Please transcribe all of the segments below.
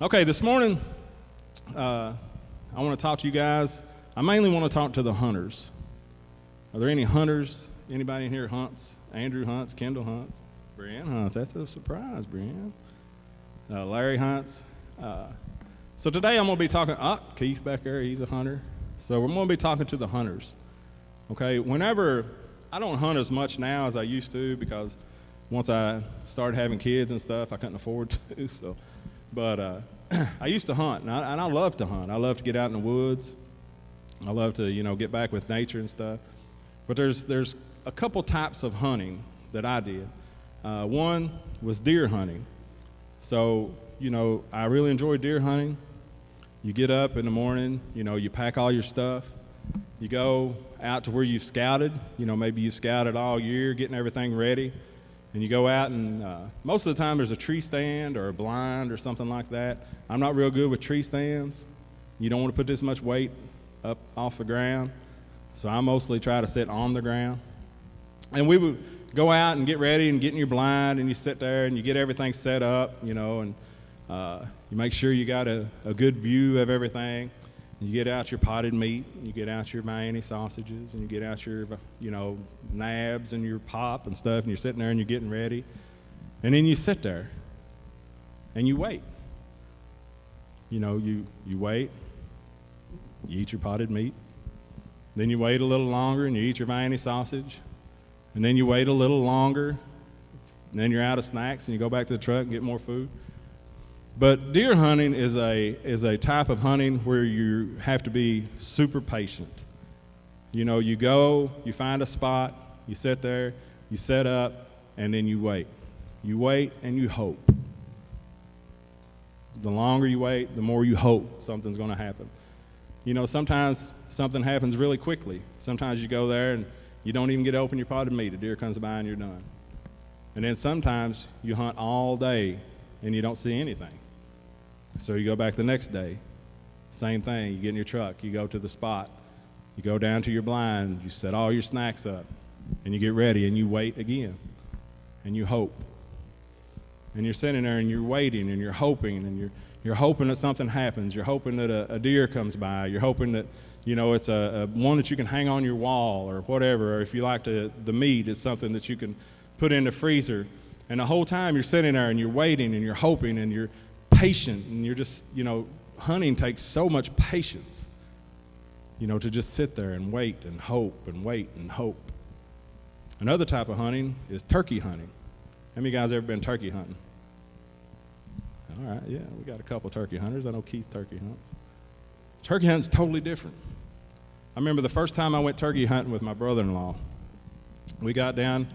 Okay, this morning, I want to talk to you guys. I mainly want to talk to the hunters. Are there any hunters? Anybody in here hunts? Andrew hunts, Kendall hunts, Brianne hunts. That's a surprise, Brianne. Larry hunts. So today I'm going to be talking, Keith back there, he's a hunter. So we're going to be talking to the hunters. Okay, whenever, I don't hunt as much now as I used to because once I started having kids and stuff, I couldn't afford to. But I used to hunt, and I love to hunt. I love to get out in the woods. I love to, get back with nature and stuff. But there's a couple types of hunting that I did. One was deer hunting. So, I really enjoy deer hunting. You get up in the morning, you pack all your stuff. You go out to where you've scouted. Maybe you scouted all year, getting everything ready. And you go out and most of the time there's a tree stand or a blind or something like that. I'm not real good with tree stands. You don't want to put this much weight up off the ground. So I mostly try to sit on the ground. And we would go out and get ready and get in your blind and you sit there and you get everything set up, and you make sure you got a good view of everything. You get out your potted meat, you get out your mayonnaise sausages, and you get out your, nabs and your pop and stuff, and you're sitting there and you're getting ready. And then you sit there and you wait. You wait, you eat your potted meat. Then you wait a little longer and you eat your mayonnaise sausage. And then you wait a little longer, and then you're out of snacks and you go back to the truck and get more food. But deer hunting is a type of hunting where you have to be super patient. You go, you find a spot, you sit there, you set up, and then you wait. You wait and you hope. The longer you wait, the more you hope something's going to happen. Sometimes something happens really quickly. Sometimes you go there and you don't even get to open your potted meat. A deer comes by and you're done. And then sometimes you hunt all day and you don't see anything. So you go back the next day, same thing. You get in your truck, you go to the spot, you go down to your blind, you set all your snacks up, and you get ready and you wait again, and you hope. And you're sitting there and you're waiting and you're hoping, and you're hoping that something happens. You're hoping that a deer comes by. You're hoping that, it's a one that you can hang on your wall or whatever, or if you like the meat, it's something that you can put in the freezer. And the whole time you're sitting there and you're waiting and you're hoping and you're patient, and you're just, hunting takes so much patience, to just sit there and wait and hope and wait and hope. Another type of hunting is turkey hunting. How many guys ever been turkey hunting? All right, yeah, we got a couple turkey hunters. I know Keith turkey hunts. Turkey hunting's totally different. I remember the first time I went turkey hunting with my brother-in-law. We got down.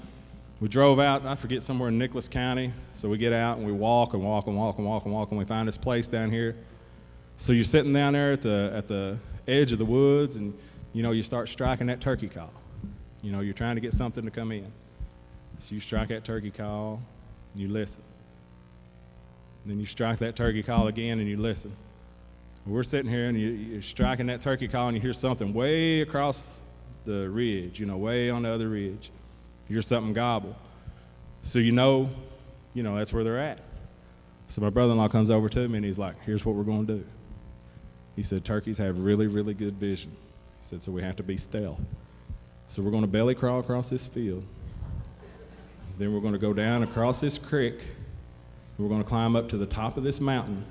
We drove out, I forget, somewhere in Nicholas County. So we get out and we walk and walk and walk and walk and walk, and we find this place down here. So you're sitting down there at the edge of the woods, and you start striking that turkey call. You're trying to get something to come in. So you strike that turkey call and you listen. And then you strike that turkey call again and you listen. We're sitting here and you're striking that turkey call and you hear something way across the ridge, way on the other ridge. You hear something gobble. So that's where they're at. So my brother-in-law comes over to me and he's like, here's what we're going to do. He said, turkeys have really, really good vision. He said, so we have to be stealth. So we're going to belly crawl across this field. Then we're going to go down across this creek. We're going to climb up to the top of this mountain.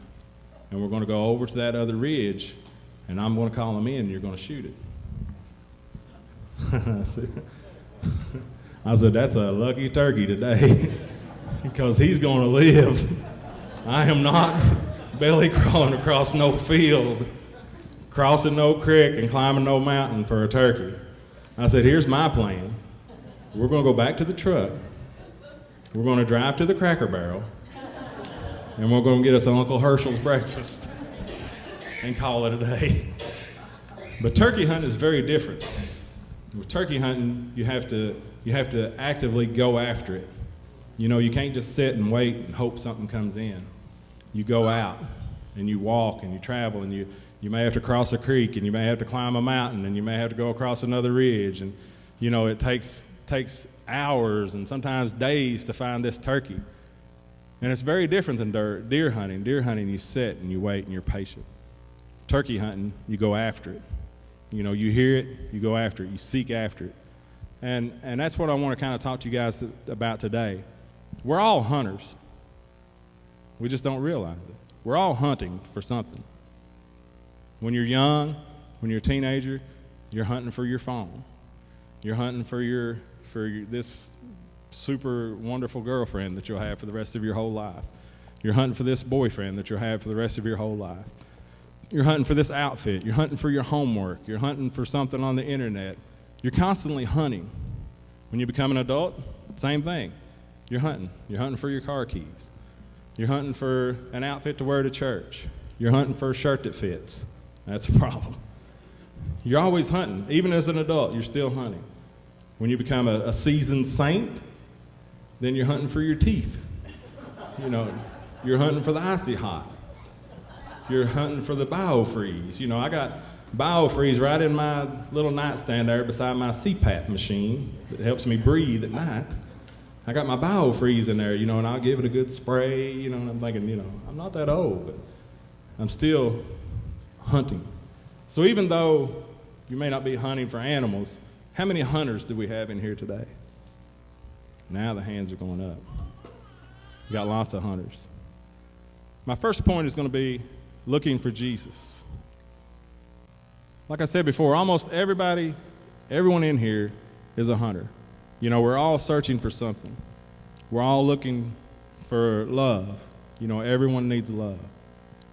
And we're going to go over to that other ridge. And I'm going to call them in and you're going to shoot it. I said, that's a lucky turkey today because he's going to live. I am not belly crawling across no field, crossing no creek and climbing no mountain for a turkey. I said, here's my plan. We're going to go back to the truck. We're going to drive to the Cracker Barrel, and we're going to get us Uncle Herschel's breakfast and call it a day. But turkey hunting is very different. With turkey hunting, you have to actively go after it. You can't just sit and wait and hope something comes in. You go out and you walk and you travel, and you may have to cross a creek, and you may have to climb a mountain, and you may have to go across another ridge, and it takes hours and sometimes days to find this turkey. And it's very different than deer hunting. Deer hunting, you sit and you wait and you're patient. Turkey hunting, you go after it. You hear it, you go after it, you seek after it. And that's what I want to kind of talk to you guys about today. We're all hunters. We just don't realize it. We're all hunting for something. When you're young, when you're a teenager, you're hunting for your phone. You're hunting for this super wonderful girlfriend that you'll have for the rest of your whole life. You're hunting for this boyfriend that you'll have for the rest of your whole life. You're hunting for this outfit. You're hunting for your homework. You're hunting for something on the internet. You're constantly hunting. When you become an adult, same thing. You're hunting. You're hunting for your car keys. You're hunting for an outfit to wear to church. You're hunting for a shirt that fits. That's a problem. You're always hunting. Even as an adult, you're still hunting. When you become a seasoned saint, then you're hunting for your teeth. You're hunting for the icy hot. You're hunting for the biofreeze. I got biofreeze right in my little nightstand there beside my CPAP machine that helps me breathe at night. I got my biofreeze in there, and I'll give it a good spray, and I'm thinking, I'm not that old, but I'm still hunting. So even though you may not be hunting for animals, how many hunters do we have in here today? Now the hands are going up. We got lots of hunters. My first point is going to be looking for Jesus. Like I said before, almost everyone in here is a hunter. We're all searching for something. We're all looking for love. Everyone needs love.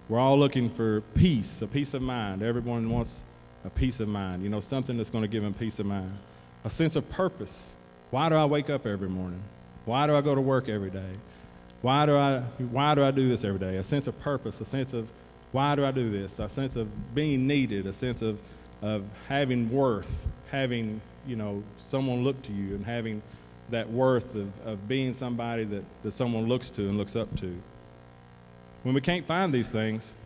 We're all looking for peace, a peace of mind. Everyone wants a peace of mind, something that's going to give them peace of mind. A sense of purpose. Why do I wake up every morning? Why do I go to work every day? Why do I do this every day? A sense of purpose, a sense of why do I do this? A sense of being needed, a sense of having worth, having, someone look to you and having that worth of being somebody that someone looks to and looks up to. When we can't find these things,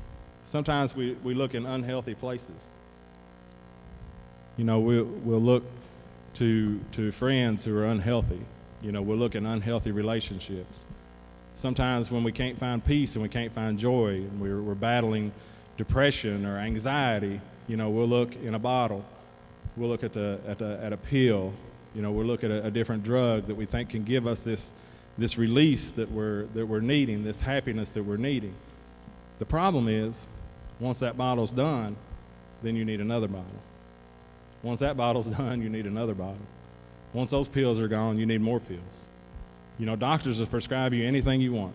sometimes we look in unhealthy places. We'll look to friends who are unhealthy. We'll look in unhealthy relationships. Sometimes when we can't find peace and we can't find joy and we're battling depression or anxiety, we'll look in a bottle. We'll look at a pill. We'll look at a different drug that we think can give us this release that we're needing, this happiness that we're needing. The problem is, once that bottle's done, then you need another bottle. Once that bottle's done, you need another bottle. Once those pills are gone, you need more pills. Doctors will prescribe you anything you want.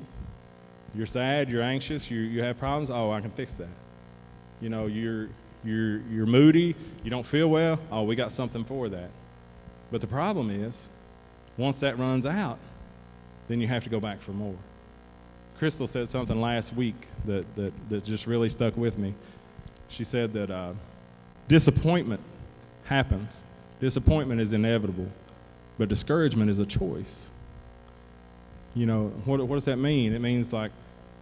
You're sad, you're anxious, you have problems. Oh, I can fix that. You're moody, you don't feel well. Oh, we got something for that. But the problem is, once that runs out, then you have to go back for more. Crystal said something last week that just really stuck with me. She said that disappointment happens. Disappointment is inevitable, but discouragement is a choice. What does that mean? It means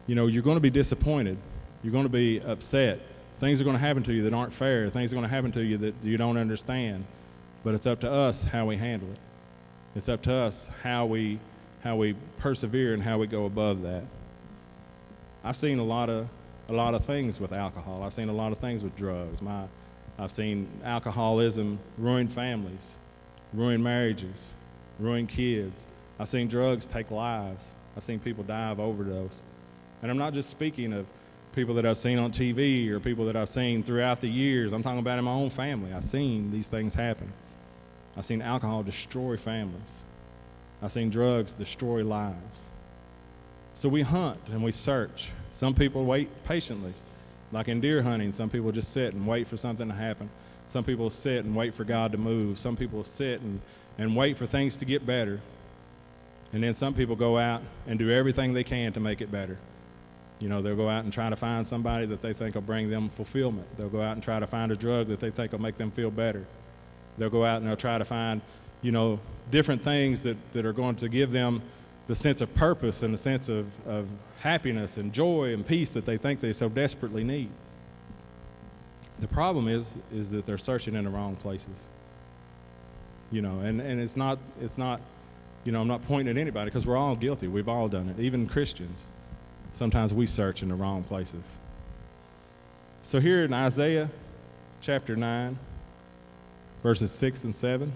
you're going to be disappointed. You're going to be upset. Things are going to happen to you that aren't fair. Things are going to happen to you that you don't understand. But it's up to us how we handle it. It's up to us how we persevere and how we go above that. I've seen a lot of things with alcohol. I've seen a lot of things with drugs. I've seen alcoholism ruin families, ruin marriages, ruin kids. I've seen drugs take lives. I've seen people die of overdose. And I'm not just speaking of people that I've seen on TV or people that I've seen throughout the years. I'm talking about in my own family. I've seen these things happen. I've seen alcohol destroy families. I've seen drugs destroy lives. So we hunt and we search. Some people wait patiently. Like in deer hunting, some people just sit and wait for something to happen. Some people sit and wait for God to move. Some people sit and wait for things to get better. And then some people go out and do everything they can to make it better. They'll go out and try to find somebody that they think will bring them fulfillment. They'll go out and try to find a drug that they think will make them feel better. They'll go out and they'll try to find, different things that are going to give them the sense of purpose and the sense of happiness and joy and peace that they think they so desperately need. The problem is that they're searching in the wrong places. And it's not You know, I'm not pointing at anybody because we're all guilty. We've all done it, even Christians. Sometimes we search in the wrong places. So here in Isaiah chapter 9, verses 6 and 7, it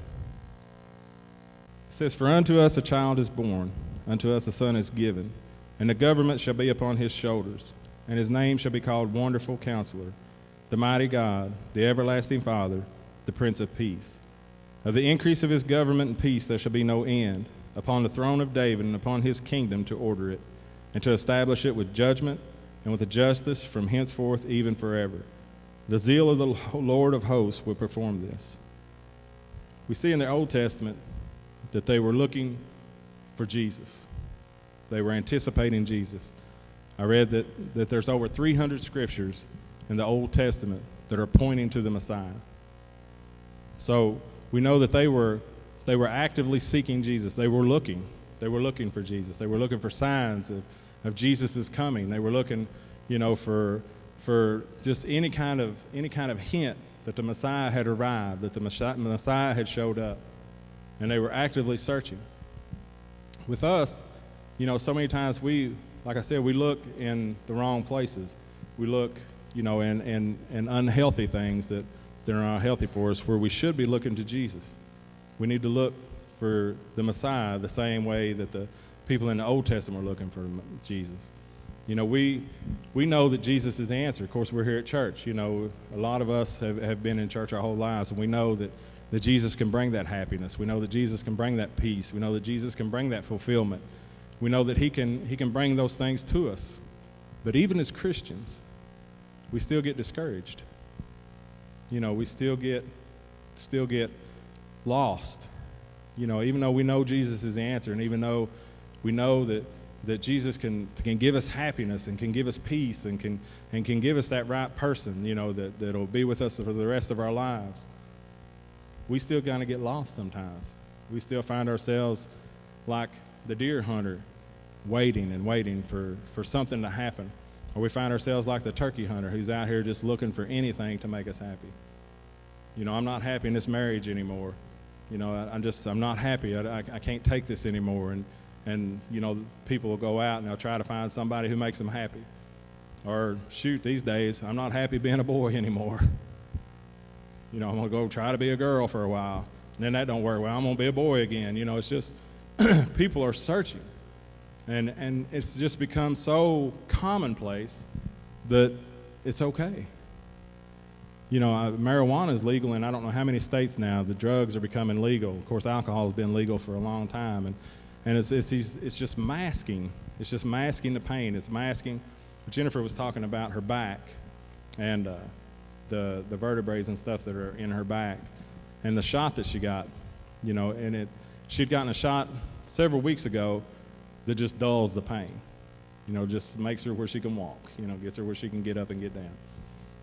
says, "For unto us a child is born, unto us a son is given, and the government shall be upon his shoulders, and his name shall be called Wonderful Counselor, the Mighty God, the Everlasting Father, the Prince of Peace. Of the increase of his government and peace there shall be no end, upon the throne of David and upon his kingdom to order it, and to establish it with judgment and with justice from henceforth even forever. The zeal of the Lord of hosts will perform this." We see in the Old Testament that they were looking for Jesus. They were anticipating Jesus. I read that there's over 300 scriptures in the Old Testament that are pointing to the Messiah. So we know that they were actively seeking Jesus. They were looking for Jesus. They were looking for signs of Jesus' coming. They were looking, for just any kind of hint that the Messiah had arrived, that the Messiah had showed up, and they were actively searching. With us, so many times like I said, we look in the wrong places. We look, in unhealthy things that are not healthy for us, where we should be looking to Jesus. We need to look for the Messiah the same way that the people in the Old Testament were looking for Jesus. We know that Jesus is the answer. Of course, we're here at church. A lot of us have been in church our whole lives, and we know that Jesus can bring that happiness. We know that Jesus can bring that peace. We know that Jesus can bring that fulfillment. We know that he can bring those things to us. But even as Christians, we still get discouraged. We still get lost. Even though we know Jesus is the answer, and even though we know that Jesus can give us happiness and can give us peace and can give us that right person, that'll be with us for the rest of our lives, we still kind of get lost sometimes. We still find ourselves like the deer hunter, waiting for something to happen. Or we find ourselves like the turkey hunter who's out here just looking for anything to make us happy. I'm not happy in this marriage anymore. I'm not happy. I can't take this anymore. And people will go out and they'll try to find somebody who makes them happy. Or shoot, these days, I'm not happy being a boy anymore. I'm going to go try to be a girl for a while. And then that don't work. Well, I'm going to be a boy again. It's just people are searching. And it's just become so commonplace that it's okay. Marijuana is legal in I don't know how many states now. The drugs are becoming legal. Of course, alcohol has been legal for a long time. And it's just masking. It's just masking the pain. It's masking. Jennifer was talking about her back and the vertebrae and stuff that are in her back, and the shot that she got. She'd gotten a shot several weeks ago that just dulls the pain. Just makes her where she can walk. Gets her where she can get up and get down.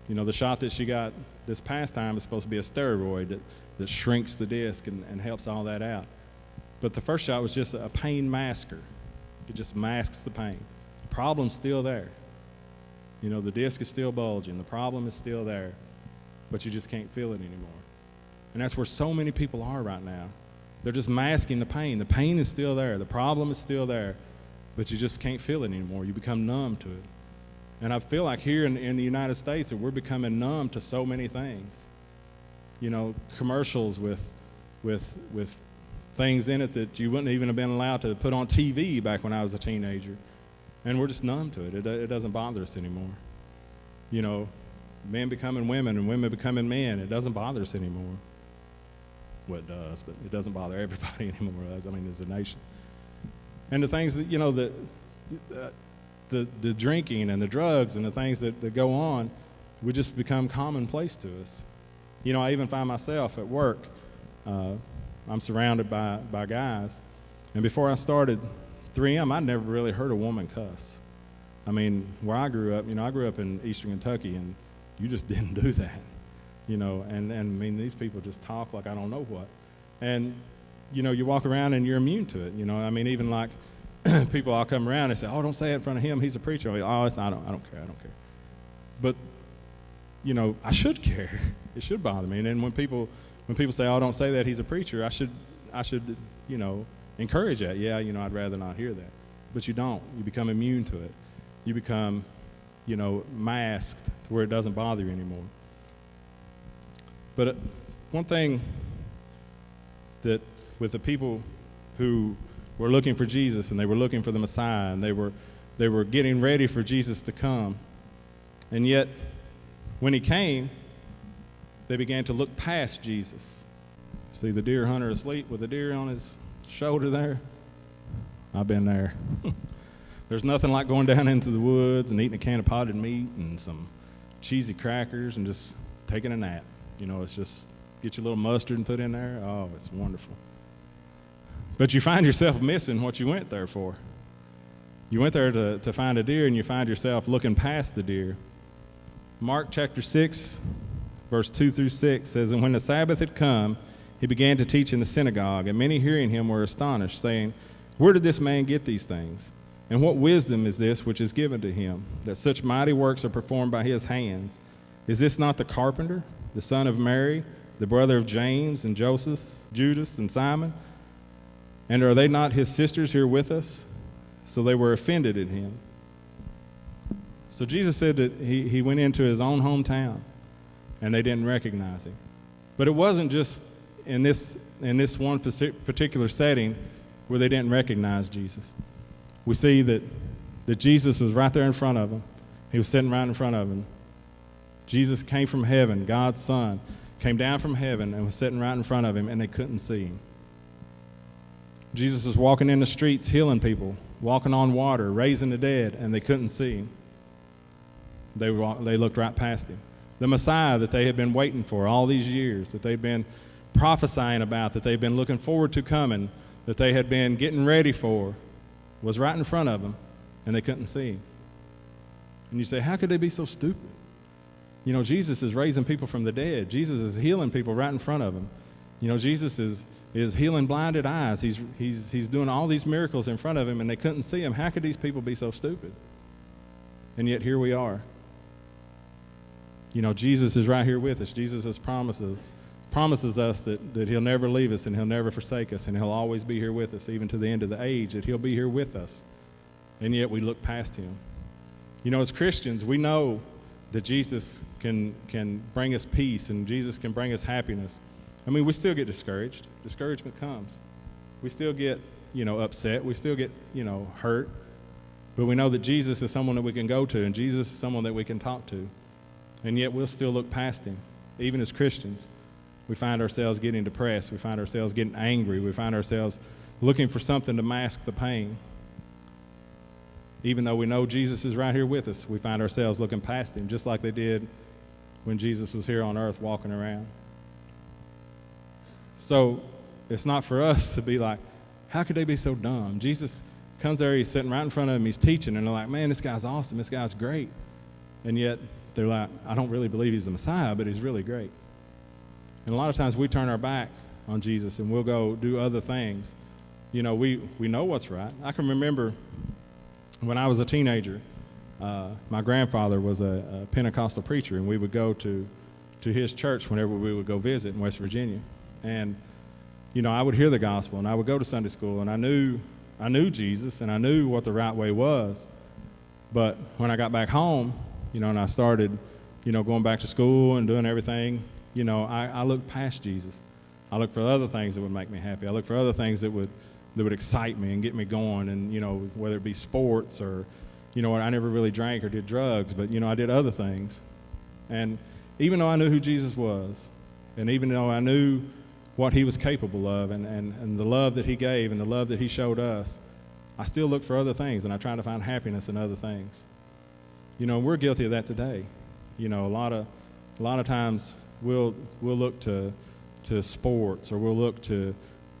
The shot that she got this past time is supposed to be a steroid that shrinks the disc and helps all that out. But the first shot was just a pain masker. It just masks the pain. The problem's still there. The disc is still bulging. The problem is still there, but you just can't feel it anymore. And that's where so many people are right now. They're just masking the pain. The pain is still there. The problem is still there, but you just can't feel it anymore. You become numb to it. And I feel like here in the United States that we're becoming numb to so many things. Commercials with things in it that you wouldn't even have been allowed to put on TV back when I was a teenager. And we're just numb to it. It doesn't bother us anymore. Men becoming women and women becoming men, it doesn't bother us anymore. Well, it does, but it doesn't bother everybody anymore. As a nation. And the things that, the drinking and the drugs and the things that go on would just become commonplace to us. I even find myself at work, I'm surrounded by guys, and before I started 3M, I never really heard a woman cuss. Where I grew up, I grew up in Eastern Kentucky, and you just didn't do that, and these people just talk like I don't know what. And, you walk around and you're immune to it, even like people all come around and say, oh, don't say it in front of him, he's a preacher. I don't care. But, I should care. It should bother me. And then when people say, oh, don't say that, he's a preacher, I should encourage that. Yeah, I'd rather not hear that. But you don't. You become immune to it. You become, masked to where it doesn't bother you anymore. But one thing that with the people who were looking for Jesus and they were looking for the Messiah and they were getting ready for Jesus to come, and yet when he came, they began to look past Jesus. See the deer hunter asleep with a deer on his shoulder there? I've been there. There's nothing like going down into the woods and eating a can of potted meat and some cheesy crackers and just taking a nap. It's just get your little mustard and put in there. Oh, it's wonderful. But you find yourself missing what you went there for. You went there to find a deer, and you find yourself looking past the deer. Mark chapter 6, verse 2 through 6 says, "And when the Sabbath had come, he began to teach in the synagogue, and many hearing him were astonished, saying, 'Where did this man get these things? And what wisdom is this which is given to him, that such mighty works are performed by his hands? Is this not the carpenter, the son of Mary, the brother of James and Joseph, Judas and Simon? And are they not his sisters here with us?' So they were offended at him." So Jesus said that he went into his own hometown, and they didn't recognize him. But it wasn't just in this one particular setting where they didn't recognize Jesus. We see that Jesus was right there in front of them. He was sitting right in front of them. Jesus came from heaven. God's Son came down from heaven and was sitting right in front of him, and they couldn't see him. Jesus was walking in the streets, healing people, walking on water, raising the dead, and they couldn't see him. They looked right past him. The Messiah that they had been waiting for all these years, that they'd been prophesying about, that they'd been looking forward to coming, that they had been getting ready for, was right in front of them, and they couldn't see him. And you say, how could they be so stupid? Jesus is raising people from the dead. Jesus is healing people right in front of them. Jesus is healing blinded eyes. He's doing all these miracles in front of him, and they couldn't see him. How could these people be so stupid? And yet here we are. Jesus is right here with us. Jesus promises us that he'll never leave us and he'll never forsake us, and he'll always be here with us, even to the end of the age, that he'll be here with us. And yet we look past him. As Christians, we know that Jesus can bring us peace and Jesus can bring us happiness. We still get discouraged. Discouragement comes. We still get, upset. We still get, hurt. But we know that Jesus is someone that we can go to, and Jesus is someone that we can talk to. And yet we'll still look past him. Even as Christians, we find ourselves getting depressed. We find ourselves getting angry. We find ourselves looking for something to mask the pain. Even though we know Jesus is right here with us, we find ourselves looking past him, just like they did when Jesus was here on earth walking around. So it's not for us to be like, how could they be so dumb? Jesus comes there, he's sitting right in front of them, he's teaching, and they're like, man, this guy's awesome, this guy's great. And yet they're like, I don't really believe he's the Messiah, but he's really great. And a lot of times we turn our back on Jesus and we'll go do other things. We know what's right. I can remember when I was a teenager, my grandfather was a Pentecostal preacher, and we would go to his church whenever we would go visit in West Virginia. And, I would hear the gospel, and I would go to Sunday school, and I knew Jesus, and I knew what the right way was. But when I got back home, and I started, going back to school and doing everything, I looked past Jesus. I looked for other things that would make me happy. I looked for other things that would excite me and get me going, and, whether it be sports or, I never really drank or did drugs, but, I did other things. And even though I knew who Jesus was, and even though I knew what he was capable of and the love that he gave and the love that he showed us, I still look for other things, and I try to find happiness in other things. We're guilty of that today. A lot of times we'll look to sports, or we'll look to,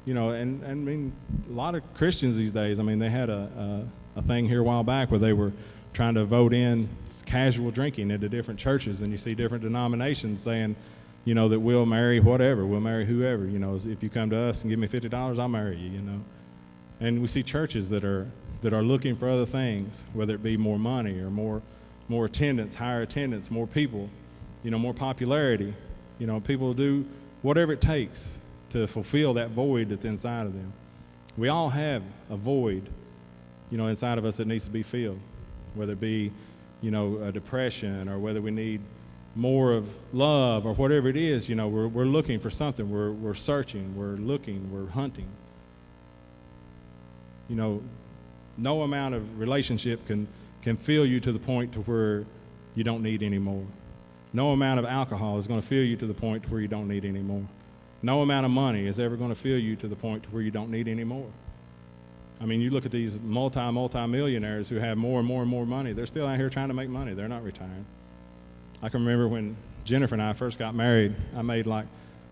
and a lot of Christians these days, they had a thing here a while back where they were trying to vote in casual drinking into different churches, and you see different denominations saying, that we'll marry whatever, we'll marry whoever, if you come to us and give me $50, I'll marry you, And we see churches that are looking for other things, whether it be more money or more attendance, higher attendance, more people, more popularity. People do whatever it takes to fulfill that void that's inside of them. We all have a void, inside of us that needs to be filled, whether it be, a depression, or whether we need more of love, or whatever it is. We're looking for something. We're searching, we're looking, we're hunting. No amount of relationship can fill you to the point to where you don't need any more. No amount of alcohol is going to fill you to the point to where you don't need any more. No amount of money is ever going to fill you to the point to where you don't need any more. I mean, you look at these multi-millionaires who have more and more and more money. They're still out here trying to make money. They're not retiring. I can remember when Jennifer and I first got married, I made like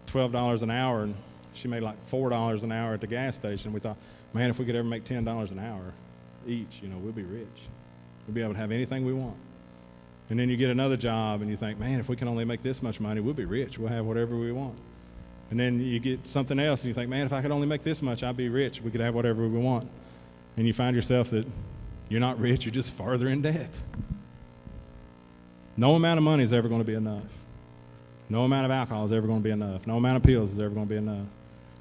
$12 an hour, and she made like $4 an hour at the gas station. We thought, man, if we could ever make $10 an hour each, we'll be rich. We'll be able to have anything we want. And then you get another job and you think, man, if we can only make this much money, we'll be rich. We'll have whatever we want. And then you get something else and you think, man, if I could only make this much, I'd be rich. We could have whatever we want. And you find yourself that you're not rich, you're just farther in debt. No amount of money is ever going to be enough. No amount of alcohol is ever going to be enough. No amount of pills is ever going to be enough.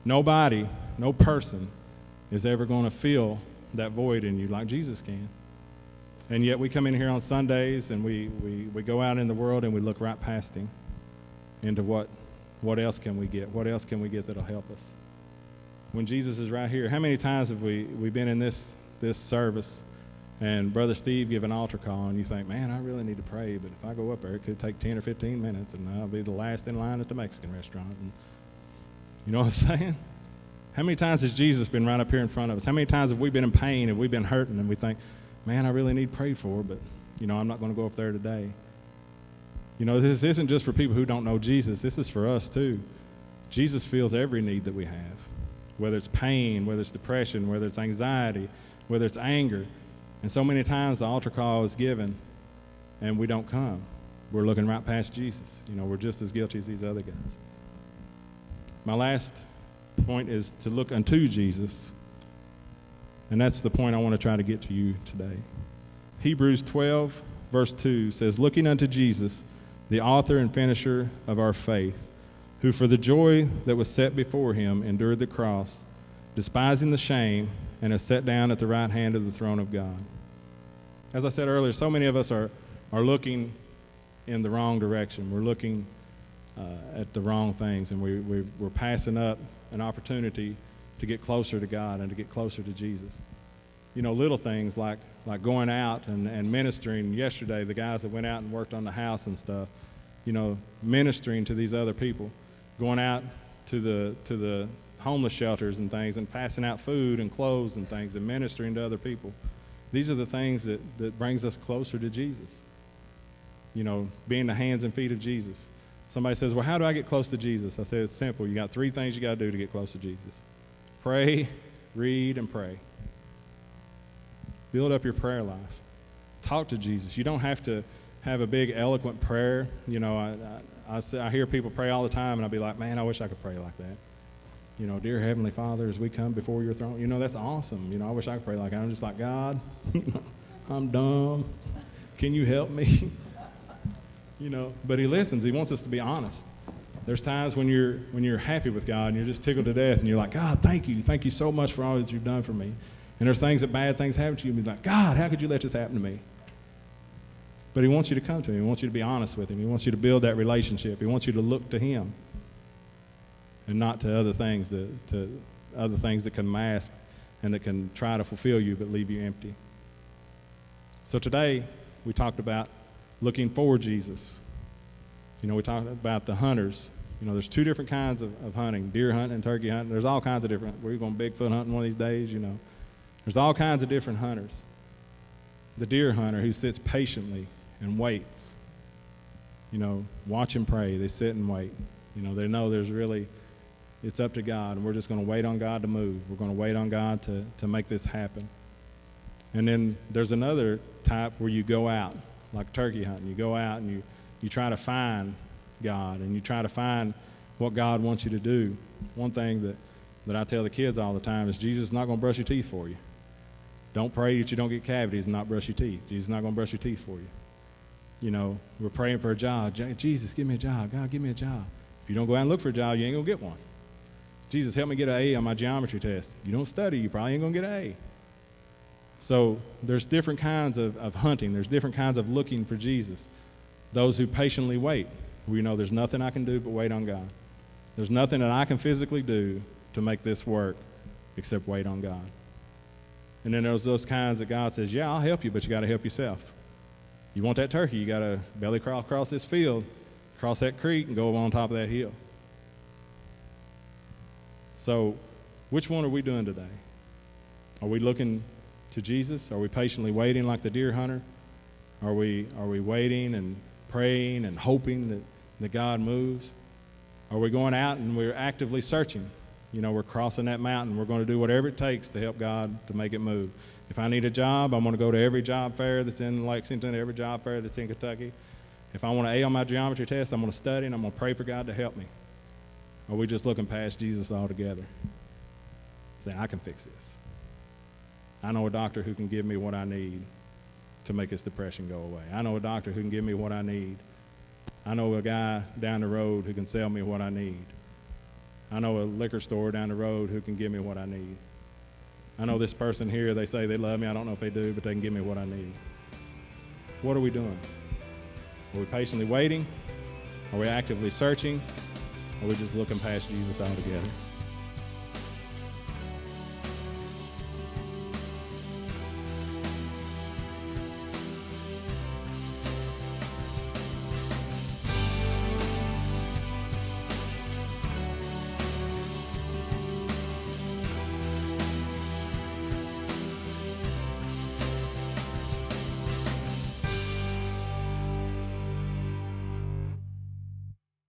Nobody, no person is ever going to fill that void in you like Jesus can. And yet we come in here on Sundays and we go out in the world and we look right past him into what else can we get? What else can we get that'll help us? When Jesus is right here, how many times have we been in this service and Brother Steve give an altar call and you think, man, I really need to pray, but if I go up there, it could take 10 or 15 minutes and I'll be the last in line at the Mexican restaurant. And you know what I'm saying? How many times has Jesus been right up here in front of us? How many times have we been in pain and we've been hurting and we think, man, I really need prayed for, but, I'm not going to go up there today. This isn't just for people who don't know Jesus. This is for us too. Jesus feels every need that we have, whether it's pain, whether it's depression, whether it's anxiety, whether it's anger. And so many times the altar call is given and we don't come. We're looking right past Jesus. We're just as guilty as these other guys. My last point is to look unto Jesus. And that's the point I want to try to get to you today. Hebrews 12, verse 2 says, looking unto Jesus, the author and finisher of our faith, who for the joy that was set before him endured the cross, despising the shame, and is set down at the right hand of the throne of God. As I said earlier, so many of us are looking in the wrong direction. We're looking at the wrong things, and we're passing up an opportunity to get closer to God and to get closer to Jesus. Little things like going out and ministering. Yesterday, the guys that went out and worked on the house and stuff, ministering to these other people, going out to the homeless shelters and things and passing out food and clothes and things and ministering to other people. These are the things that brings us closer to Jesus. Being the hands and feet of Jesus. Somebody says, well, how do I get close to Jesus? I say, it's simple. You got 3 things you got to do to get close to Jesus. Pray, read, and pray. Build up your prayer life. Talk to Jesus. You don't have to have a big, eloquent prayer. I hear people pray all the time, and I'll be like, man, I wish I could pray like that. Dear Heavenly Father, as we come before your throne, that's awesome. I wish I could pray like that. I'm just like, God, I'm dumb. Can you help me? But he listens. He wants us to be honest. There's times when you're happy with God and you're just tickled to death and you're like, God, thank you so much for all that you've done for me. And there's bad things happen to you and you're like, God, how could you let this happen to me? But he wants you to come to him. He wants you to be honest with him. He wants you to build that relationship. He wants you to look to him and not to other things that can mask and that can try to fulfill you but leave you empty. So today we talked about looking for Jesus. We talked about the hunters. There's 2 different kinds of hunting, deer hunting and turkey hunting. There's all kinds of different. We're going Bigfoot hunting one of these days, There's all kinds of different hunters. The deer hunter who sits patiently and waits. Watch and pray. They sit and wait. They know it's up to God, and we're just going to wait on God to move. We're going to wait on God to make this happen. And then there's another type where you go out, like turkey hunting. You go out and you try to find God, and you try to find what God wants you to do. One thing that I tell the kids all the time is Jesus is not going to brush your teeth for you. Don't pray that you don't get cavities and not brush your teeth. Jesus is not going to brush your teeth for you. We're praying for a job. Jesus, give me a job. God, give me a job. If you don't go out and look for a job, you ain't going to get one. Jesus, help me get an A on my geometry test. You don't study, you probably ain't going to get an A. So there's different kinds of hunting. There's different kinds of looking for Jesus. Those who patiently wait. We know there's nothing I can do but wait on God. There's nothing that I can physically do to make this work except wait on God. And then there's those kinds that God says, yeah, I'll help you, but you got to help yourself. You want that turkey, you got to belly crawl across this field, cross that creek, and go on top of that hill. So which one are we doing today? Are we looking to Jesus? Are we patiently waiting like the deer hunter? Are we waiting and praying and hoping that God moves? Are we going out and we're actively searching? You know, we're crossing that mountain. We're going to do whatever it takes to help God to make it move. If I need a job, I'm going to go to every job fair that's in Lexington, every job fair that's in Kentucky. If I want an A on my geometry test, I'm going to study and I'm going to pray for God to help me. Or are we just looking past Jesus altogether, saying, I can fix this. I know a doctor who can give me what I need to make this depression go away. I know a doctor who can give me what I need. I know a guy down the road who can sell me what I need. I know a liquor store down the road who can give me what I need. I know this person here, they say they love me. I don't know if they do, but they can give me what I need. What are we doing? Are we patiently waiting? Are we actively searching? Or are we just looking past Jesus altogether?